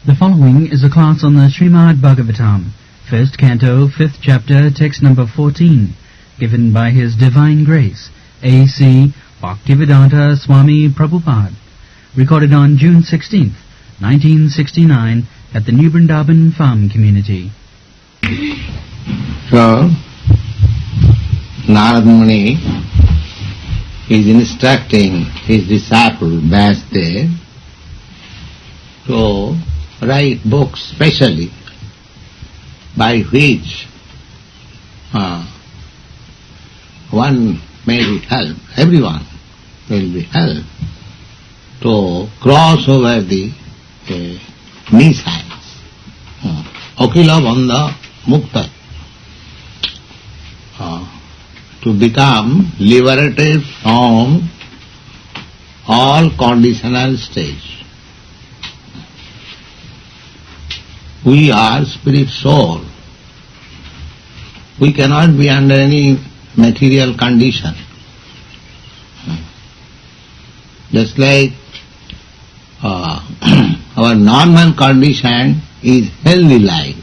The following is a class on the Srimad Bhagavatam, first canto, fifth chapter, text number 14, given by His Divine Grace, A.C. Bhaktivedanta Swami Prabhupada, recorded on June 16th, 1969, at the New Vrindaban Farm Community. So, Narad Muni is instructing his disciple Vyasadeva to write books specially by which one may be helped, everyone will be helped to cross over the missiles. Akila Bandha Mukta. To become liberated from all conditional stage. We are spirit soul. We cannot be under any material condition. Just like our normal condition is healthy life,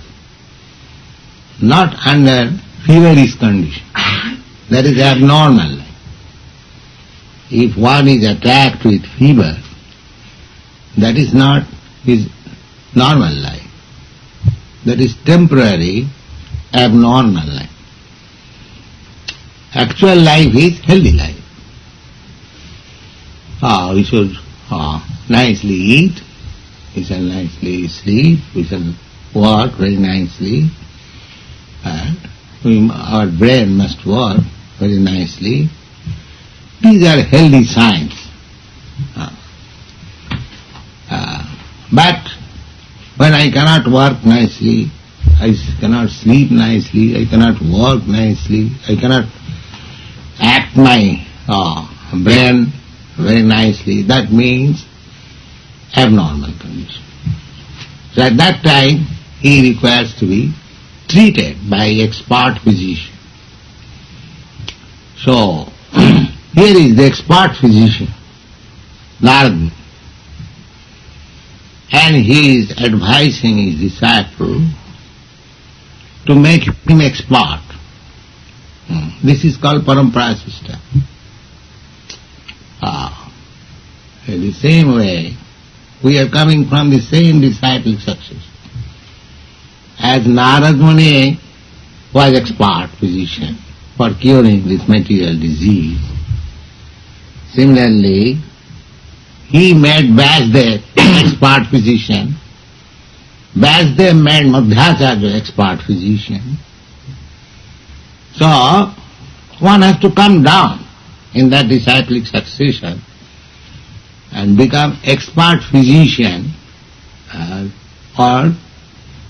not under feverish condition. That is abnormal life. If one is attacked with fever, that is not his normal life. That is temporary, abnormal life. Actual life is healthy life. We should nicely eat, we shall nicely sleep, we shall work very nicely, and our brain must work very nicely. These are healthy signs. But when I cannot work nicely, I cannot sleep nicely, I cannot work nicely, I cannot act my brain very nicely, that means abnormal condition. So at that time, he requires to be treated by expert physician. So, here is the expert physician, Narad, and he is advising his disciple to make him expert. This is called parampara system. In the same way, we are coming from the same disciple success. As Narad Muni was expert physician for curing this material disease, similarly, he made Vyasadeva expert physician, Vyasadeva made Madhyacharya expert physician. So, one has to come down in that disciplic succession and become expert physician or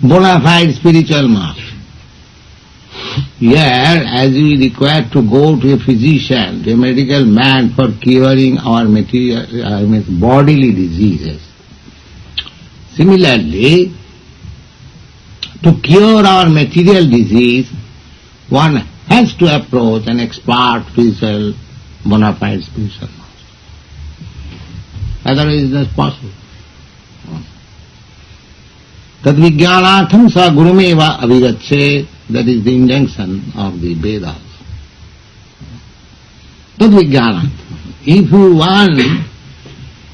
bona fide spiritual master. Here, as we require to go to a physician, to a medical man for curing our bodily diseases, similarly, to cure our material disease, one has to approach an expert physical, bona fide spiritual master. Otherwise it is not possible. Tad vijnanatham sa gurumeva avigache, that is the injunction of the Vedas. Tad vijnanatham. If you want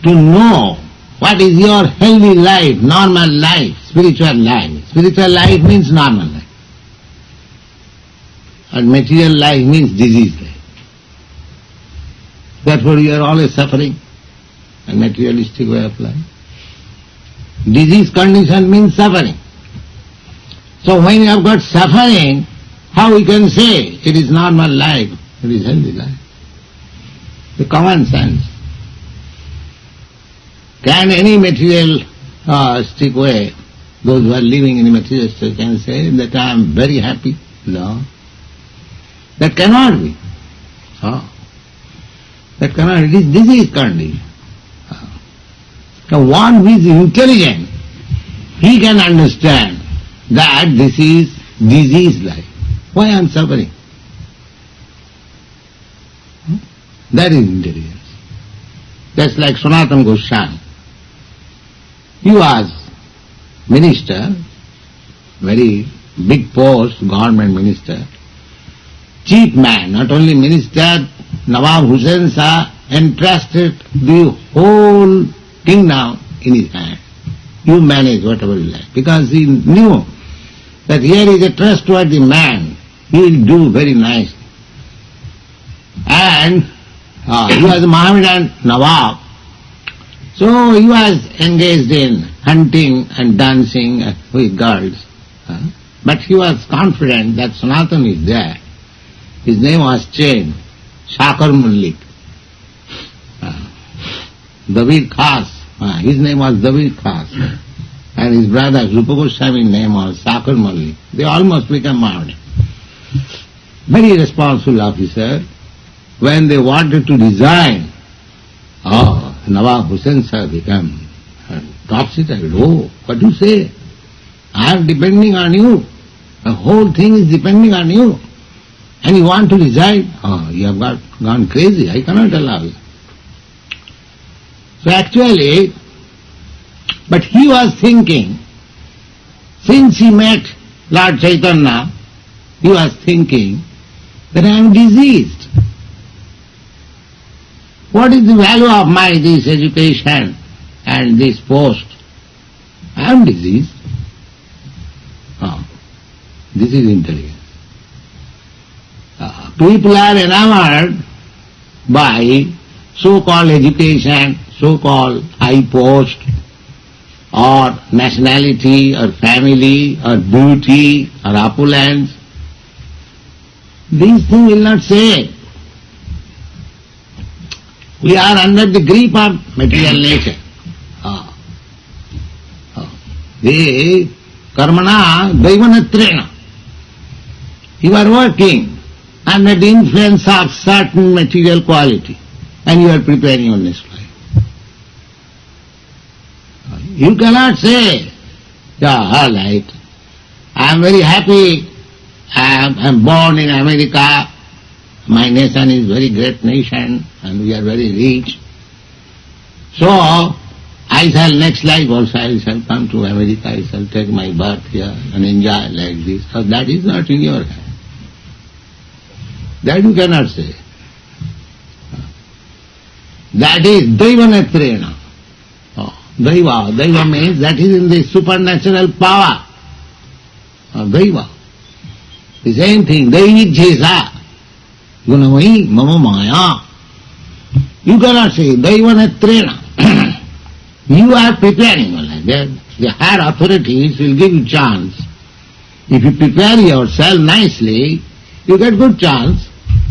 to know what is your healthy life, normal life, spiritual life means normal life. And material life means disease life. Therefore you are always suffering, a materialistic way of life. Disease condition means suffering. So when you have got suffering, how we can say it is normal life, it is healthy life? The common sense. Can any materialistic way, those who are living in a materialistic can say that I am very happy? No. That cannot be. That cannot be. It is disease condition. Now one who is intelligent, he can understand that this is disease life. Why I am suffering? That is intelligence. Just like Sanatana Goswami. He was minister, very big post, government minister, chief man, not only minister, Nawab Hussain Shah entrusted the whole kingdom in his hand. You manage whatever you like. Because he knew that here is a trustworthy man, he will do very nice. And he was a Mohammedan Nawab, so he was engaged in hunting and dancing with girls. But he was confident that Sanatan is there. His name was changed, Shakar Mullik. David Khas, his name was David Khas. And his brother Rupa Goswami's name was Shakar Mullik. They almost became Mohammedan. Very responsible officer. When they wanted to resign, Nawab Hussain Shah became topsy-turvy. Oh, what do you say? I am depending on you. The whole thing is depending on you. And you want to resign? You have gone crazy. I cannot allow you. So actually, but he was thinking, since he met Lord Chaitanya, he was thinking that I am diseased. What is the value of my this education and this post? I am diseased. This is intelligence. People are enamored by so-called education, so-called high post, or nationality, or family, or beauty, or opulence. These things will not save. We are under the grip of material nature. The karmana daivanatrena. You are working under the influence of certain material quality and you are preparing your next life. You cannot say, all right, I am very happy, I am born in America, my nation is very great nation and we are very rich. So, I shall next life also I shall come to America, I shall take my birth here and enjoy like this. So that is not in your hand. That you cannot say. That is Daivanatrena. Daiva. Daiva means that is in the supernatural power. Daiva. The same thing. Daivijjesa. Gunamai mama maya. You cannot say Daivanatrena. You are preparing. The higher authorities will give you chance. If you prepare yourself nicely, you get good chance.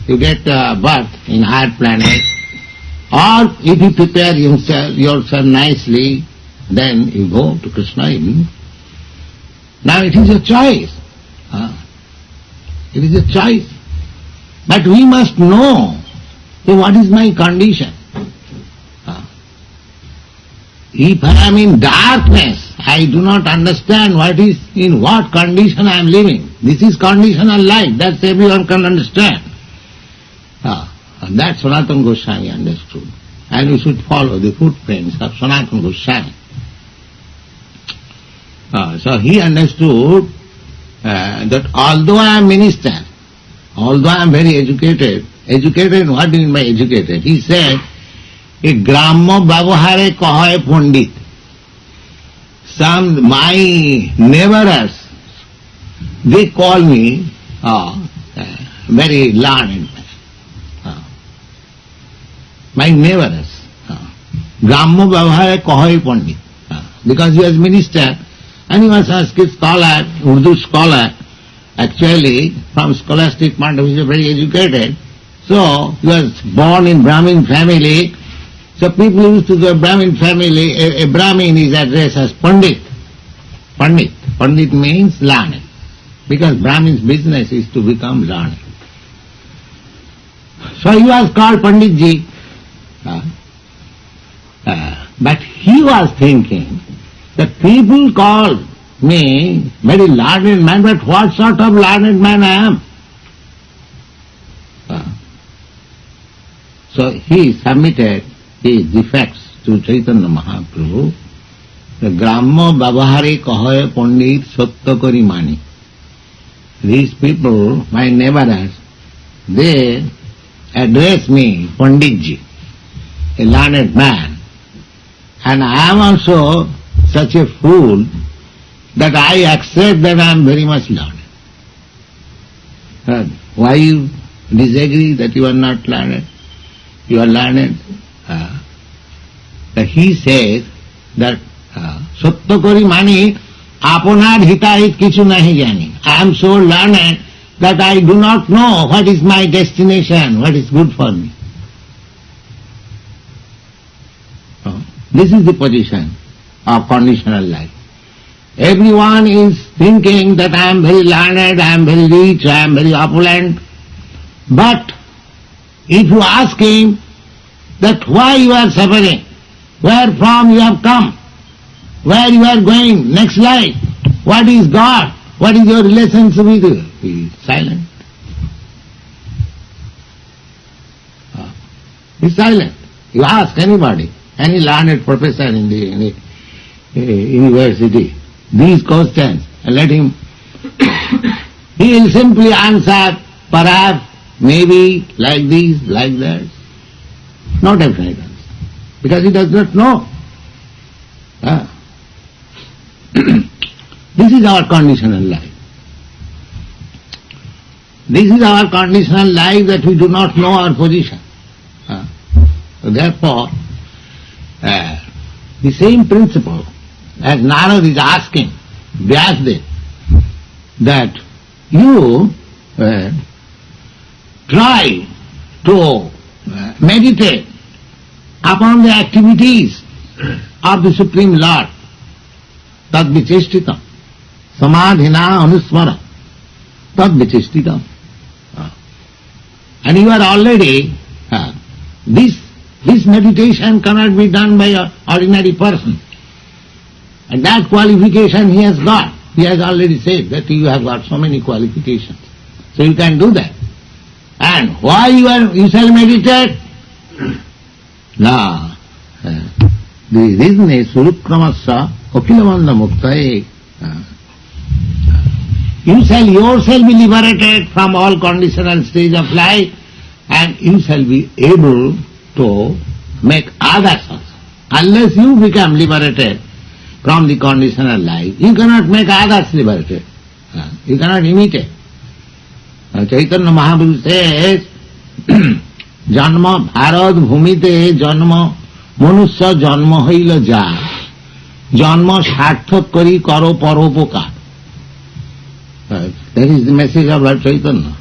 You get birth in higher planet. Or if you prepare yourself nicely, then you go to Krishna even. Now it is a choice. It is a choice. But we must know what is my condition. If I am in darkness, I do not understand in what condition I am living. This is conditional life, that everyone can understand. That Sanatana Goswami understood. And we should follow the footprints of Sanatana Goswami. So he understood that although I am minister, although I am very educated, what do you mean by educated? He said, a gramma bhavahare kahoy pandit. My neighbors, they call me very learned. My neighbors, gramma bhavahare kahoy pandit. Because he was minister and he was Sanskrit scholar, Urdu scholar. Actually, from scholastic point of view, very educated. So, he was born in Brahmin family. So people used to go Brahmin family, a Brahmin is addressed as Pandit. Pandit. Pandit means learned. Because Brahmin's business is to become learned. So he was called Panditji. But he was thinking that people call me very learned man, but what sort of learned man I am? So he submitted his defects to Chaitanya Mahaprabhu Gramma Babahari Kahoy Pandit Sattakari Mani. These people, my neighbors, they address me, Panditji, a learned man. And I am also such a fool that I accept that I am very much learned. Why you disagree that you are not learned? You are learned. He says that Sattakari Mani Aponar Hitahit Kichu Nahi Jani. I am so learned that I do not know what is my destination, what is good for me. This is the position of conditional life. Everyone is thinking that I am very learned, I am very rich, I am very opulent. But if you ask him that why you are suffering, where from you have come, where you are going, next life, what is God, what is your relationship with you, he is silent. He is silent. You ask anybody, any learned professor in the university, these questions, and let him, he will simply answer, perhaps, maybe, like this, like that. No definite answer, because he does not know. This is our conditional life. This is our conditional life, that we do not know our position. So therefore, the same principle as Narad is asking Vyasdev, that you try to meditate upon the activities of the Supreme Lord, tad vichestitam, samadhina anusmara, tad vichestitam. And you are already, this meditation cannot be done by an ordinary person. And that qualification he has got. He has already said that you have got so many qualifications. So you can do that. And why you shall meditate? Now, the reason is Surukramasya Akhilabandha Muktaye. You shall yourself be liberated from all conditional stage of life, and you shall be able to make others also. Unless you become liberated from the conditional life, you cannot make others liberated. You cannot imitate. Chaitanya Mahaprabhu says, Janma Bharad Bhumite Janma Manusya Janma Hoila Ja Janma Sarthak Kari Karo Paropoka. That is the message of Lord Chaitanya.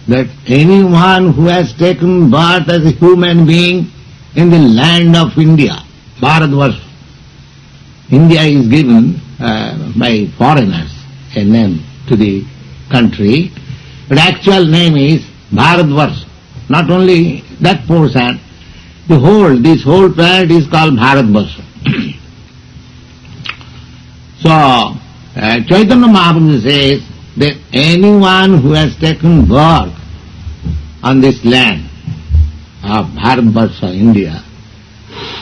That anyone who has taken birth as a human being in the land of India, Bharatvarsha, India is given by foreigners a name to the country, but actual name is Bharatvarsha. Not only that portion, this whole planet is called Bharatvarsha. So, Chaitanya Mahaprabhu says that anyone who has taken birth on this land of Bharatvarsha, India,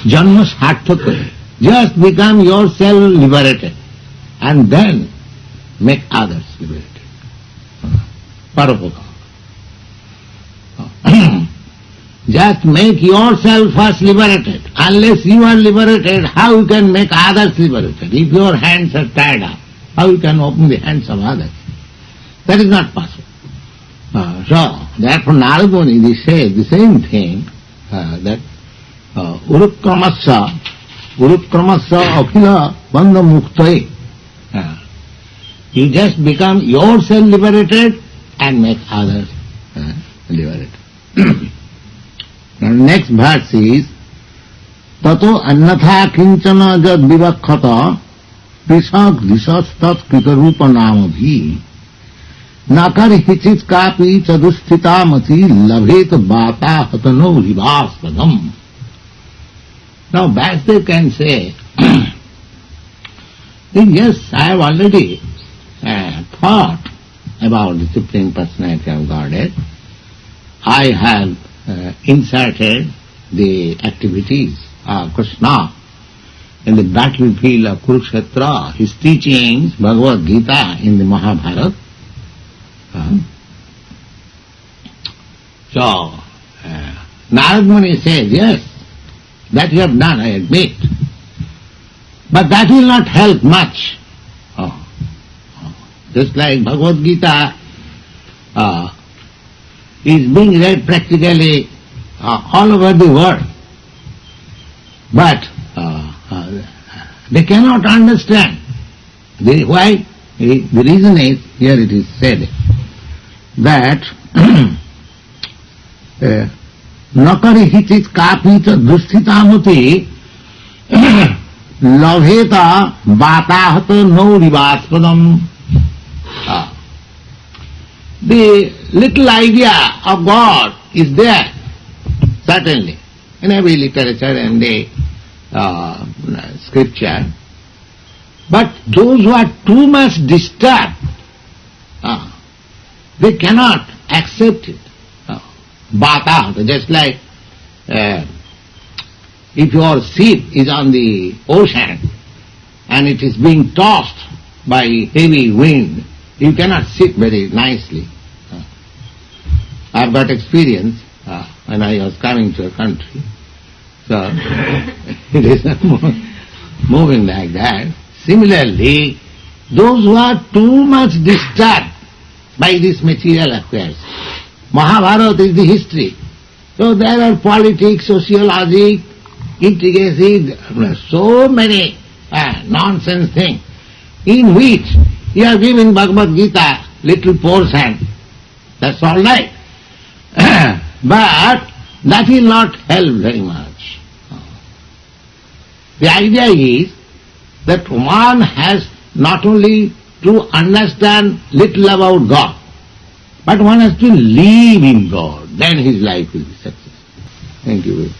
Janma Sarthaka, just become yourself liberated and then make others liberated. Paropoka. Just make yourself first liberated. Unless you are liberated, how you can make others liberated? If your hands are tied up, how you can open the hands of others? That is not possible. So, therefore Narad Muni says the same thing, that Urukramasya Akhila Bandha Muktaye. You just become yourself liberated and make others liberated. Now next verse is Tato annatha kinchana jad vivakhata pisak disastat kritarupa namabhi nakar hichit kapi chadusthita mati labhet bata hatano rivaspadam. Now Vyasdev can say, yes, I have already thought about the Supreme Personality of Godhead. I have inserted the activities of Krishna in the battlefield of Kurukshetra, his teachings, Bhagavad Gita in the Mahabharata. So, Narad Muni says, yes, that you have done, I admit. But that will not help much. Just like Bhagavad Gita is being read practically all over the world. But they cannot understand. Why? The reason is, here it is said, that nakari hichit kapita dusthitamuti lavheta batahato naurivaspadam. The little idea of God is there, certainly, in every literature and the scripture. But those who are too much disturbed, they cannot accept it. Bata, just like if your ship is on the ocean and it is being tossed by heavy wind, you cannot sit very nicely. I've got experience when I was coming to a country. So it is not moving like that. Similarly, those who are too much disturbed by these material affairs, Mahabharata is the history. So there are politics, sociology, intricacies, so many nonsense things, in which you are giving Bhagavad Gita little portion. That's all right. But that will not help very much. The idea is that one has not only to understand little about God, but one has to live in God. Then his life will be successful. Thank you very much.